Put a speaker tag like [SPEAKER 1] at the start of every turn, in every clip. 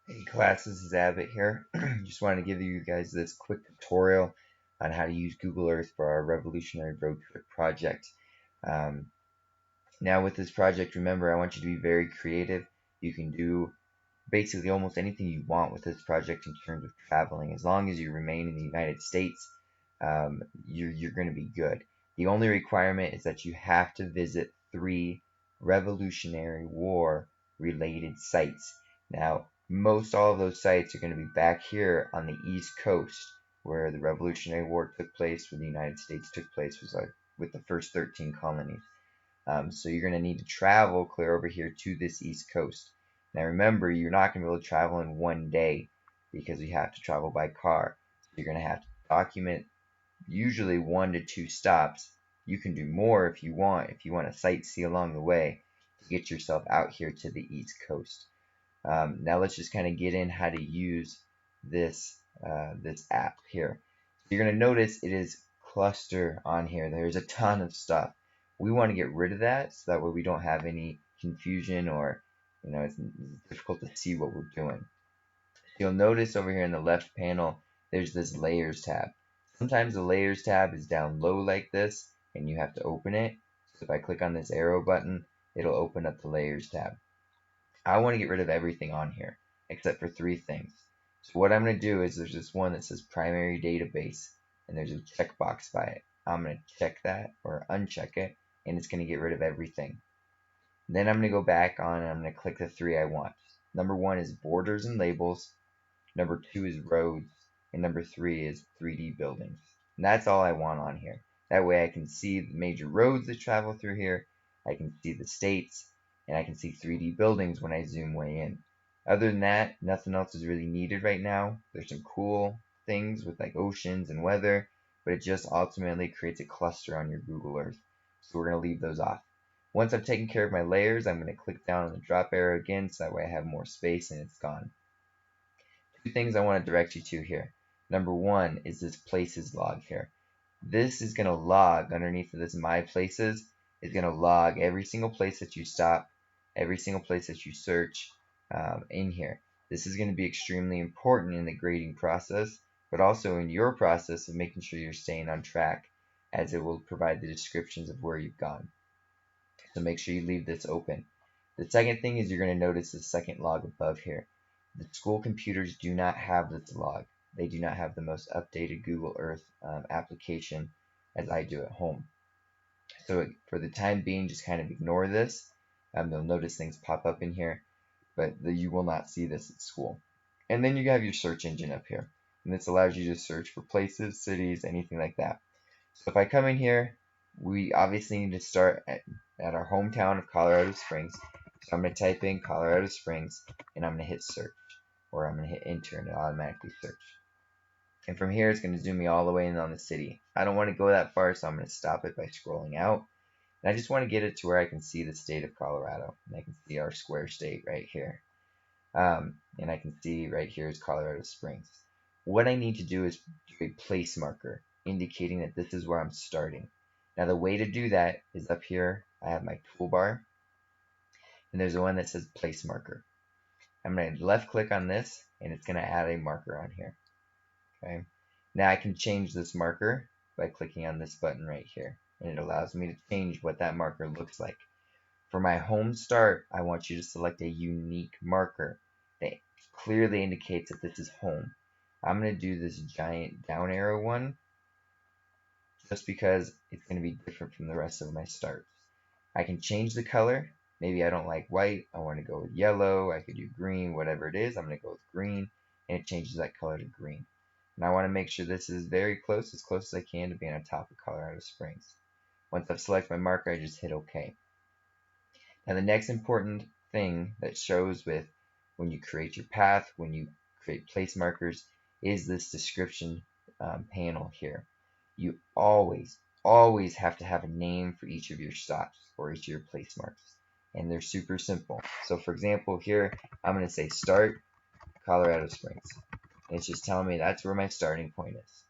[SPEAKER 1] Hey class, this is Abbott here. Just wanted to give you guys this quick tutorial on how to use Google Earth for our revolutionary road trip project. Um, Now with this project, remember I want you to be very creative. You can do basically almost anything you want with this project in terms of traveling. As long as you remain in the United States, you're going to be good. The only requirement is that you have to visit 3 Revolutionary War related sites. Now, most all of those sites are going to be back here on the East Coast, where the Revolutionary War took place, where the United States took place, was like with the first 13 colonies. So you're going to need to travel clear over here to this East Coast. Now remember, you're not going to be able to travel in one day because you have to travel by car. So you're going to have to document usually 1 to 2 stops. You can do more if you want. If you want to sightsee along the way to get yourself out here to the East Coast. Now let's just kind of get in how to use this app here. So you're going to notice it is cluster on here. There's a ton of stuff. We want to get rid of that so that way we don't have any confusion or it's difficult to see what we're doing. You'll notice over here in the left panel there's this layers tab. Sometimes the layers tab is down low like this and you have to open it. So if I click on this arrow button, it'll open up the layers tab. I want to get rid of everything on here except for 3 things. So what I'm going to do is there's this one that says primary database and there's a checkbox by it. I'm going to check that or uncheck it and it's going to get rid of everything. Then I'm going to go back on and I'm going to click the 3 I want. Number 1 is borders and labels. Number 2 is roads. And number 3 is 3D buildings. And that's all I want on here. That way I can see the major roads that travel through here. I can see the states. And I can see 3D buildings when I zoom way in. Other than that, nothing else is really needed right now. There's some cool things with like oceans and weather, but it just ultimately creates a cluster on your Google Earth. So we're going to leave those off. Once I've taken care of my layers, I'm going to click down on the drop arrow again so that way I have more space and it's gone. 2 things I want to direct you to here. Number 1 is this places log here. This is going to log underneath of this my places. Is going to log every single place that you stop, every single place that you search in here. This is going to be extremely important in the grading process, but also in your process of making sure you're staying on track, as it will provide the descriptions of where you've gone. So make sure you leave this open. The second thing is you're going to notice the second log above here. The school computers do not have this log. They do not have the most updated Google Earth application as I do at home. So for the time being, just kind of ignore this. You'll notice things pop up in here, but you will not see this at school. And then you have your search engine up here. And this allows you to search for places, cities, anything like that. So if I come in here, we obviously need to start at our hometown of Colorado Springs. So I'm going to type in Colorado Springs and I'm going to hit search, or I'm going to hit enter and it'll automatically search. And from here, it's going to zoom me all the way in on the city. I don't want to go that far, so I'm going to stop it by scrolling out. And I just want to get it to where I can see the state of Colorado. And I can see our square state right here. And I can see right here is Colorado Springs. What I need to do is do a place marker indicating that this is where I'm starting. Now the way to do that is up here. I have my toolbar and there's the one that says place marker. I'm going to left click on this and it's going to add a marker on here. Okay. Now I can change this marker by clicking on this button right here, and it allows me to change what that marker looks like. For my home start, I want you to select a unique marker that clearly indicates that this is home. I'm going to do this giant down arrow one just because it's going to be different from the rest of my starts. I can change the color. Maybe I don't like white. I want to go with yellow. I could do green, whatever it is. I'm going to go with green, and it changes that color to green. And I want to make sure this is very close, as close as I can to being on top of Colorado Springs. Once I've selected my marker, I just hit OK. Now the next important thing that shows with when you create your path, when you create place markers, is this description panel here. You always have to have a name for each of your stops or each of your place marks. And they're super simple. So for example, here I'm going to say start Colorado Springs. And it's just telling me that's where my starting point is.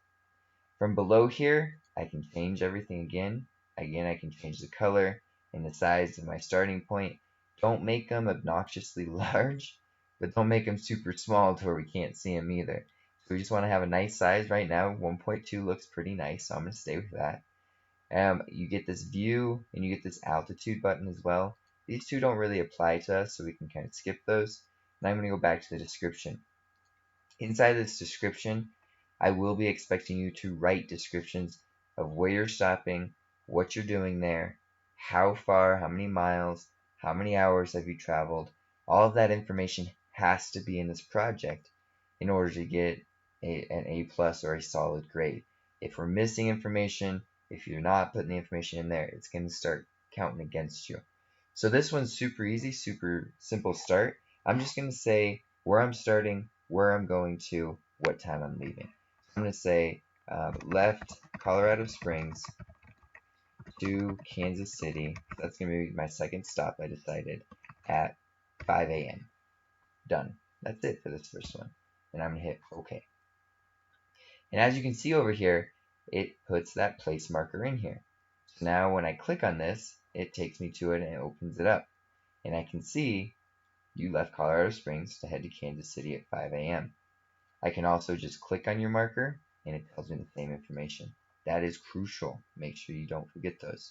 [SPEAKER 1] From below here, I can change everything again. Again, I can change the color and the size of my starting point. Don't make them obnoxiously large, but don't make them super small to where we can't see them either. So we just want to have a nice size right now. 1.2 looks pretty nice, so I'm going to stay with that. You get this view and you get this altitude button as well. These two don't really apply to us, so we can kind of skip those. And I'm going to go back to the description. Inside this description, I will be expecting you to write descriptions of where you're stopping, what you're doing there, how far, how many miles, how many hours have you traveled. All of that information has to be in this project in order to get an A plus or a solid grade. If we're missing information, if you're not putting the information in there, it's going to start counting against you. So this one's super easy, super simple start. I'm just going to say where I'm starting, where I'm going to, what time I'm leaving. So I'm going to say left Colorado Springs to Kansas City. That's going to be my second stop, I decided, at 5 a.m. Done. That's it for this first one. And I'm going to hit OK. And as you can see over here, it puts that place marker in here. So now when I click on this, it takes me to it and it opens it up. And I can see you left Colorado Springs to head to Kansas City at 5 a.m. I can also just click on your marker and it tells me the same information. That is crucial. Make sure you don't forget those.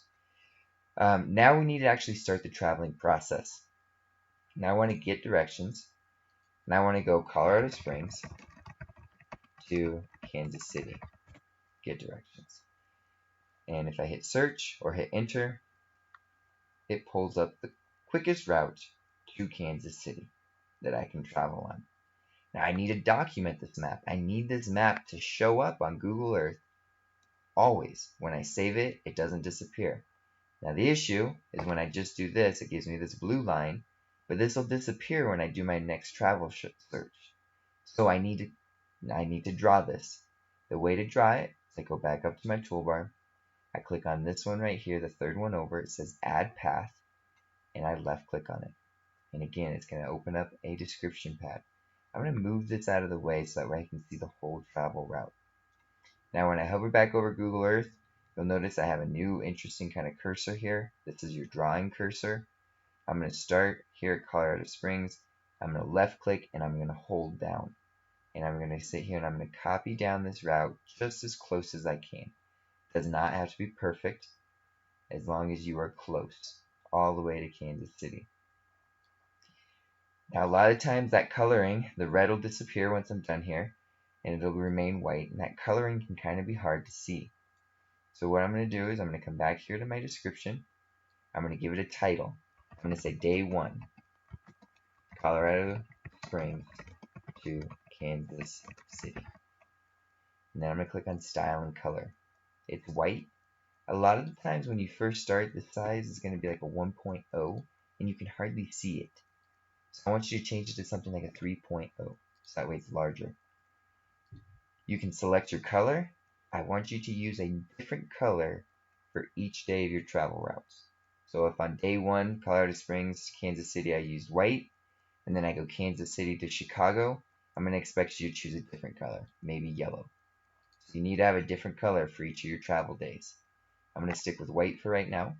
[SPEAKER 1] Now we need to actually start the traveling process. Now I want to get directions. And I want to go Colorado Springs to Kansas City. Get directions. And if I hit search or hit enter, it pulls up the quickest route to Kansas City that I can travel on. Now I need to document this map. I need this map to show up on Google Earth always. When I save it, it doesn't disappear. Now the issue is when I just do this, it gives me this blue line, but this will disappear when I do my next travel search. So I need to draw this. The way to draw it is I go back up to my toolbar, I click on this one right here, the third one over, it says add path, and I left click on it. And again, it's going to open up a description pad. I'm going to move this out of the way so that way I can see the whole travel route. Now when I hover back over Google Earth, you'll notice I have a new interesting kind of cursor here. This is your drawing cursor. I'm going to start here at Colorado Springs. I'm going to left click and I'm going to hold down. And I'm going to sit here and I'm going to copy down this route just as close as I can. It does not have to be perfect as long as you are close all the way to Kansas City. Now a lot of times that coloring, the red will disappear once I'm done here and it'll remain white, and that coloring can kind of be hard to see. So what I'm going to do is I'm going to come back here to my description. I'm going to give it a title. I'm going to say Day 1, Colorado Springs to Kansas City. And then I'm going to click on Style and Color. It's white. A lot of the times when you first start, the size is going to be like a 1.0 and you can hardly see it. So I want you to change it to something like a 3.0 so that way it's larger. You can select your color. I want you to use a different color for each day of your travel routes. So if on day 1, Colorado Springs, Kansas City, I used white, and then I go Kansas City to Chicago, I'm going to expect you to choose a different color, maybe yellow. So you need to have a different color for each of your travel days. I'm going to stick with white for right now.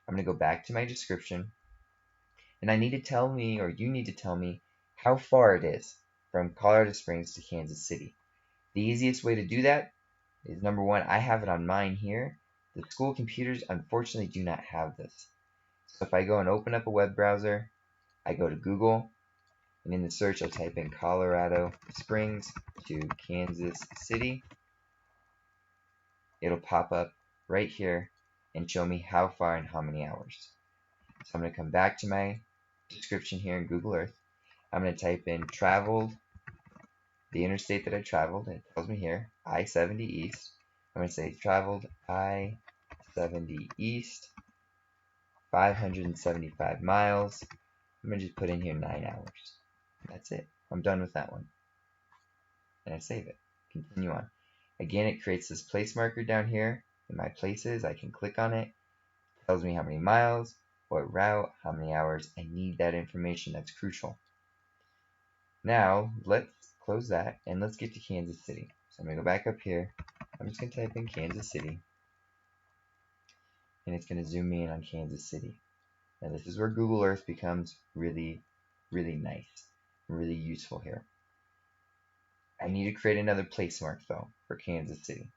[SPEAKER 1] I'm going to go back to my description, and I need to tell me, or you need to tell me, how far it is from Colorado Springs to Kansas City. The easiest way to do that is number 1, I have it on mine here. The school computers unfortunately do not have this. So if I go and open up a web browser, I go to Google, and in the search I'll type in Colorado Springs to Kansas City. It'll pop up right here and show me how far and how many hours. So I'm going to come back to my description here in Google Earth. I'm going to type in traveled, the interstate that I traveled, and it tells me here, I-70 East. I'm going to say traveled I-70 East, 575 miles. I'm going to just put in here 9 hours. That's it. I'm done with that one. And I save it. Continue on. Again, it creates this place marker down here in my places. I can click on it. It tells me how many miles, what route, how many hours. I need that information. That's crucial. Now, let's close that and let's get to Kansas City. So I'm going to go back up here. I'm just going to type in Kansas City. And it's going to zoom me in on Kansas City. Now this is where Google Earth becomes really, really nice. really useful here. I need to create another place mark though for Kansas City.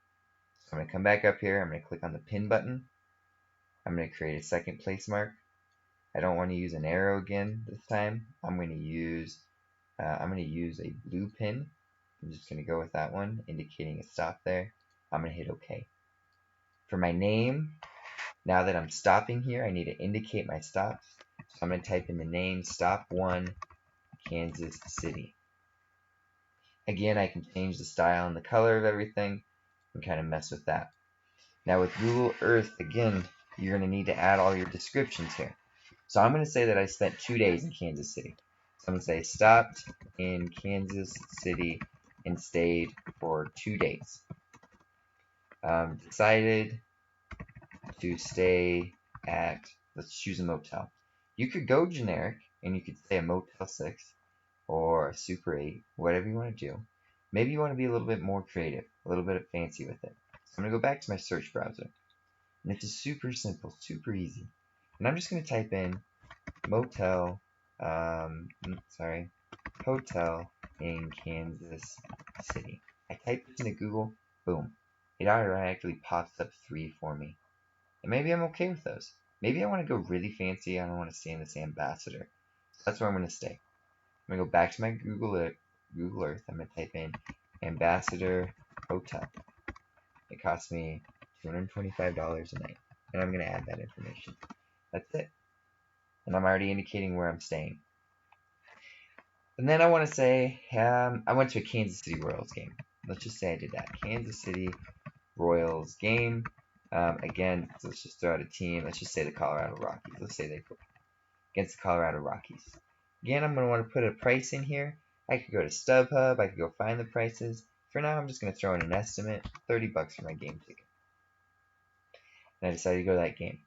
[SPEAKER 1] So I'm going to come back up here. I'm going to click on the pin button. I'm going to create a second place mark. I don't want to use an arrow again this time. I'm going to use a blue pin. I'm just going to go with that one, indicating a stop there. I'm going to hit OK. For my name, now that I'm stopping here, I need to indicate my stops. So I'm going to type in the name Stop 1 Kansas City. Again, I can change the style and the color of everything and kind of mess with that. Now with Google Earth, again, you're going to need to add all your descriptions here. So I'm going to say that I spent 2 days in Kansas City. So I'm going to say stopped in Kansas City and stayed for 2 days. Decided to stay at, let's choose a motel. You could go generic and you could say a Motel 6 or a Super 8, whatever you want to do. Maybe you want to be a little bit more creative, a little bit fancy with it. So I'm going to go back to my search browser. And this is super simple, super easy. And I'm just going to type in hotel in Kansas City. I type this into Google, boom. It automatically pops up 3 for me. And maybe I'm okay with those. Maybe I want to go really fancy. I don't want to stay in this Ambassador. So that's where I'm going to stay. I'm going to go back to my Google Earth. I'm going to type in Ambassador Hotel. It costs me $225 a night. And I'm going to add that information. That's it. And I'm already indicating where I'm staying. And then I want to say, I went to a Kansas City Royals game. Let's just say I did that. Kansas City Royals game. Again, let's just throw out a team. Let's just say the Colorado Rockies. Let's say they go against the Colorado Rockies. Again, I'm going to want to put a price in here. I could go to StubHub. I could go find the prices. For now, I'm just going to throw in an estimate, $30 for my game ticket. And I decided to go to that game.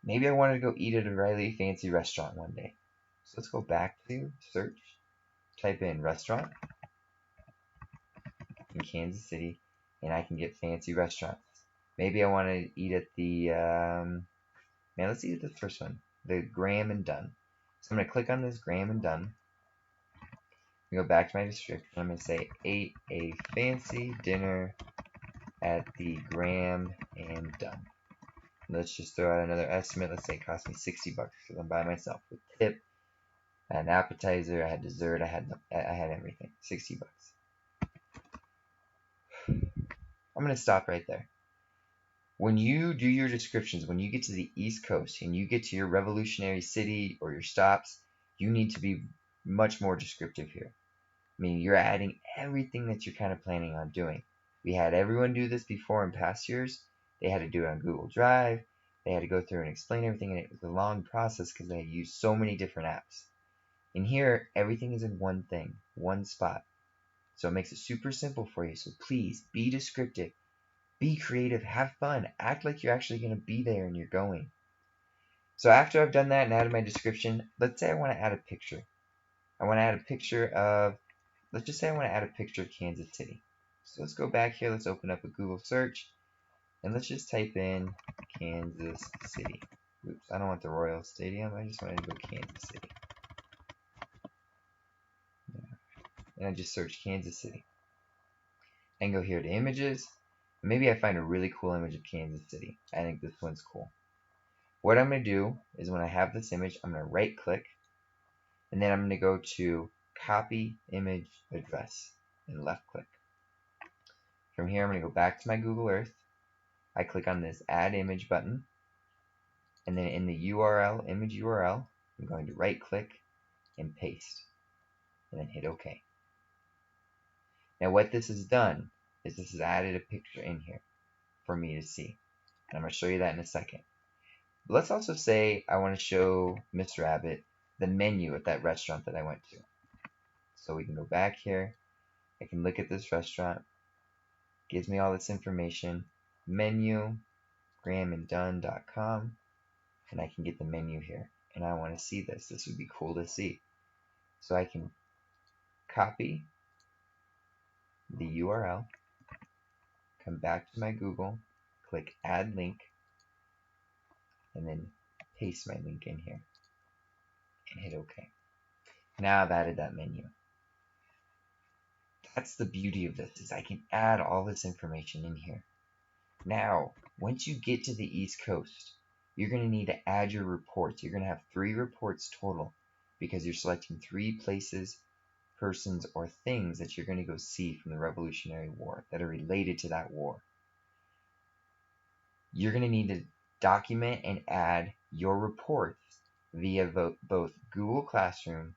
[SPEAKER 1] Maybe I wanted to go eat at a really fancy restaurant one day. So let's go back to search, type in restaurant in Kansas City, and I can get fancy restaurants. Maybe I want to eat at the, let's eat at the first one, the Graham and Dunn. So I'm going to click on this Graham and Dunn. I'm going to go back to my description. I'm going to say, ate a fancy dinner at the Graham and Dunn. Let's just throw out another estimate. Let's say it cost me $60 because I'm by myself with tip, I had an appetizer, I had dessert, I had everything. $60. I'm going to stop right there. When you do your descriptions, when you get to the East Coast and you get to your revolutionary city or your stops, you need to be much more descriptive here. I mean, you're adding everything that you're kind of planning on doing. We had everyone do this before in past years. They had to do it on Google Drive. They had to go through and explain everything, and it was a long process because they used so many different apps. In here, everything is in one thing, one spot. So it makes it super simple for you. So please, be descriptive. Be creative, have fun, act like you're actually going to be there and you're going. So after I've done that and added my description, let's say I want to add a picture. I want to add a picture of, let's just say I want to add a picture of Kansas City. So let's go back here, let's open up a Google search, and let's just type in Kansas City. Oops, I don't want the Royal Stadium, I just wanted to go Kansas City. Yeah. And I just search Kansas City. And go here to images. Maybe I find a really cool image of Kansas City. I think this one's cool. What I'm going to do is when I have this image, I'm going to right click, and then I'm going to go to copy image address and left click. From here, I'm going to go back to my Google Earth. I click on this add image button, and then in the URL, image URL, I'm going to right click and paste, and then hit OK. Now what this has done is this has added a picture in here for me to see. And I'm going to show you that in a second. But let's also say I want to show Miss Rabbit the menu at that restaurant that I went to. So we can go back here. I can look at this restaurant. Gives me all this information. Menu, grahamanddunn.com. And I can get the menu here. And I want to see this. This would be cool to see. So I can copy the URL, come back to my Google, click add link, and then paste my link in here and hit OK. Now I've added that menu. That's the beauty of this, is I can add all this information in here. Now, once you get to the East Coast, you're going to need to add your reports. You're going to have 3 reports total because you're selecting 3 places, persons, or things that you're going to go see from the Revolutionary War that are related to that war. You're going to need to document and add your reports via both Google Classroom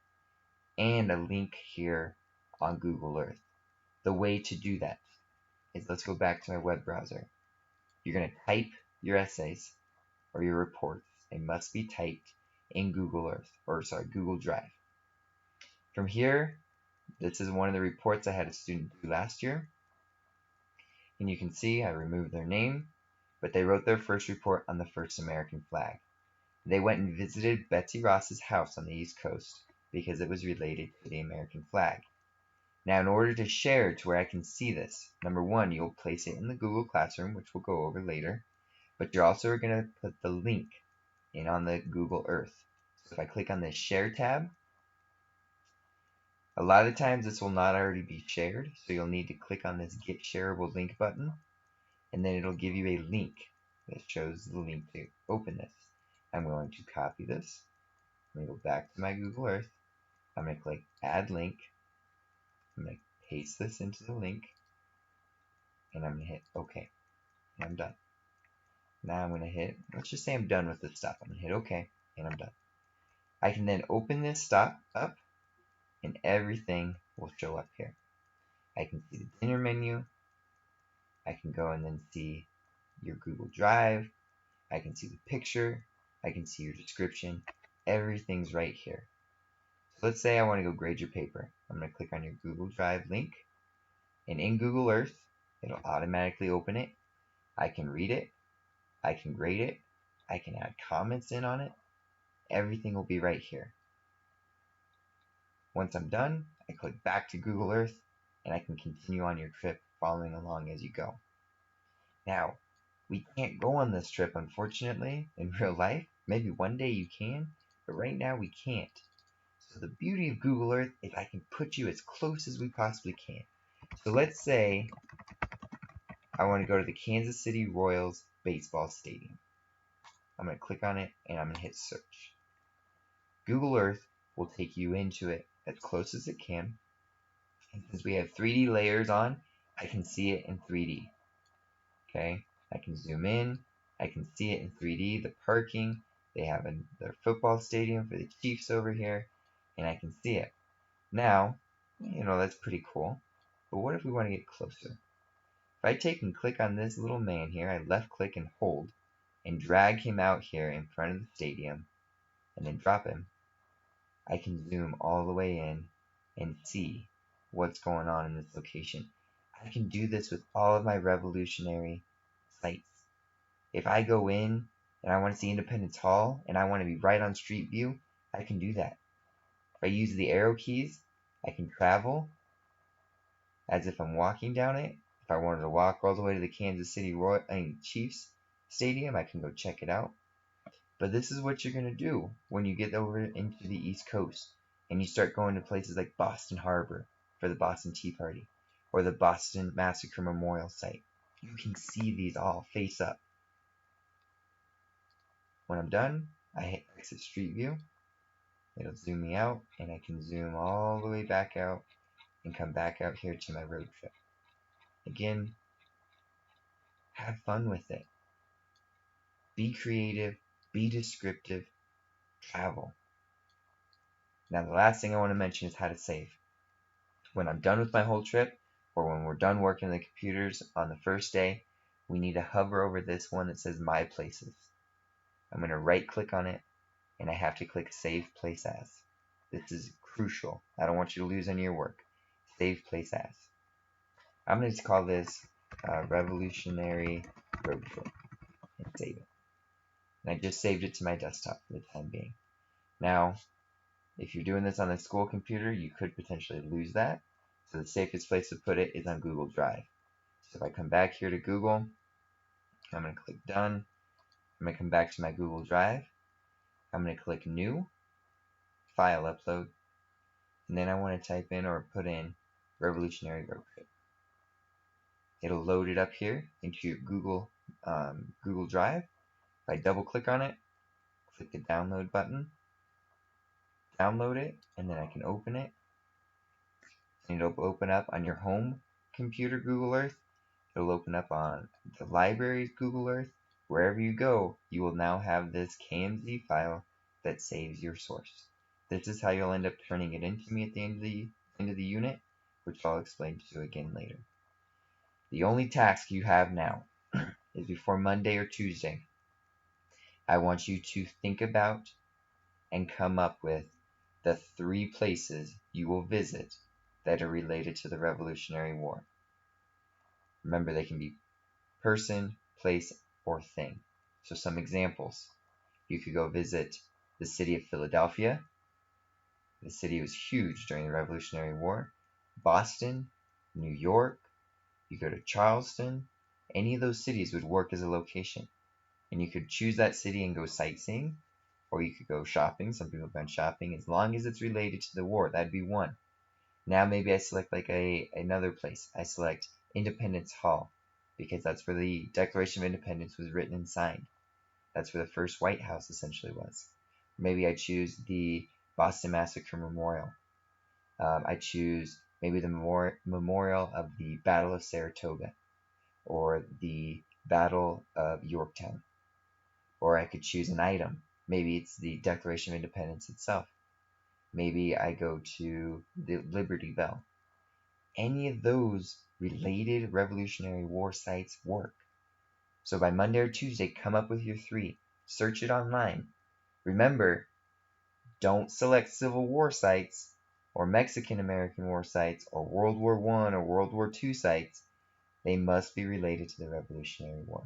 [SPEAKER 1] and a link here on Google Earth. The way to do that is, let's go back to my web browser. You're going to type your essays or your reports. They must be typed in Google Earth, or sorry, Google Drive. From here, this is one of the reports I had a student do last year. And you can see I removed their name, but they wrote their first report on the first American flag. They went and visited Betsy Ross's house on the East Coast because it was related to the American flag. Now, in order to share to where I can see this, number one, you'll place it in the Google Classroom, which we'll go over later, but you're also going to put the link in on the Google Earth. So if I click on this Share tab, a lot of times this will not already be shared, so you'll need to click on this Get Shareable Link button, and then it'll give you a link that shows the link to open this. I'm going to copy this. I'm going to go back to my Google Earth. I'm going to click Add Link. I'm going to paste this into the link, and I'm going to hit OK, and I'm done. Now I'm going to hit, let's just say I'm done with this stuff. I'm going to hit OK, and I'm done. I can then open this stuff up, and everything will show up here. I can see the dinner menu. I can go and then see your Google Drive. I can see the picture. I can see your description. Everything's right here. So let's say I want to go grade your paper. I'm going to click on your Google Drive link, and in Google Earth, it'll automatically open it. I can read it. I can grade it. I can add comments in on it. Everything will be right here. Once I'm done, I click back to Google Earth, and I can continue on your trip following along as you go. Now, we can't go on this trip, unfortunately, in real life. Maybe one day you can, but right now we can't. So the beauty of Google Earth is I can put you as close as we possibly can. So let's say I want to go to the Kansas City Royals baseball stadium. I'm going to click on it, and I'm going to hit search. Google Earth will take you into it as close as it can. And since we have 3D layers on, I can see it in 3D. Okay, I can zoom in. I can see it in 3D, the parking. They have their football stadium for the Chiefs over here, and I can see it. Now, that's pretty cool. But what if we want to get closer? If I take and click on this little man here, I left click and hold, and drag him out here in front of the stadium, and then drop him, I can zoom all the way in and see what's going on in this location. I can do this with all of my revolutionary sites. If I go in and I want to see Independence Hall and I want to be right on Street View, I can do that. If I use the arrow keys, I can travel as if I'm walking down it. If I wanted to walk all the way to the Kansas City Chiefs Stadium, I can go check it out. But this is what you're going to do when you get over into the East Coast and you start going to places like Boston Harbor for the Boston Tea Party or the Boston Massacre Memorial Site. You can see these all face up. When I'm done, I hit Exit Street View. It'll zoom me out, and I can zoom all the way back out and come back out here to my road trip. Again, have fun with it. Be creative, be descriptive, travel. Now, the last thing I want to mention is how to save. When I'm done with my whole trip, or when we're done working on the computers on the first day, we need to hover over this one that says My Places. I'm going to right click on it, and I have to click Save Place As. This is crucial. I don't want you to lose any of your work. Save Place As. I'm going to call this Revolutionary Road Trip and save it. And I just saved it to my desktop for the time being. Now, if you're doing this on a school computer, you could potentially lose that. So the safest place to put it is on Google Drive. So if I come back here to Google, I'm going to click Done. I'm going to come back to my Google Drive. I'm going to click New, File Upload, and then I want to type in or put in Revolutionary Road Trip. It'll load it up here into your Google Drive. If I double click on it, click the download button, download it, and then I can open it. And it'll open up on your home computer Google Earth. It'll open up on the library's Google Earth. Wherever you go, you will now have this KMZ file that saves your source. This is how you'll end up turning it into me at the end of the unit, which I'll explain to you again later. The only task you have now is before Monday or Tuesday. I want you to think about and come up with the 3 places you will visit that are related to the Revolutionary War. Remember, they can be person, place, or thing. So some examples. You could go visit the city of Philadelphia. The city was huge during the Revolutionary War. Boston, New York. You go to Charleston. Any of those cities would work as a location. And you could choose that city and go sightseeing, or you could go shopping. Some people have gone shopping. As long as it's related to the war, that'd be one. Now maybe I select like another place. I select Independence Hall, because that's where the Declaration of Independence was written and signed. That's where the first White House essentially was. Maybe I choose the Boston Massacre Memorial. I choose maybe the memorial of the Battle of Saratoga, or the Battle of Yorktown. Or I could choose an item. Maybe it's the Declaration of Independence itself. Maybe I go to the Liberty Bell. Any of those related Revolutionary War sites work. So by Monday or Tuesday, come up with your 3. Search it online. Remember, don't select Civil War sites or Mexican-American War sites or World War I or World War II sites. They must be related to the Revolutionary War.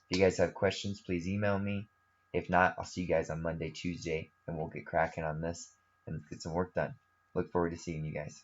[SPEAKER 1] If you guys have questions, please email me. If not, I'll see you guys on Monday, Tuesday, and we'll get cracking on this and get some work done. Look forward to seeing you guys.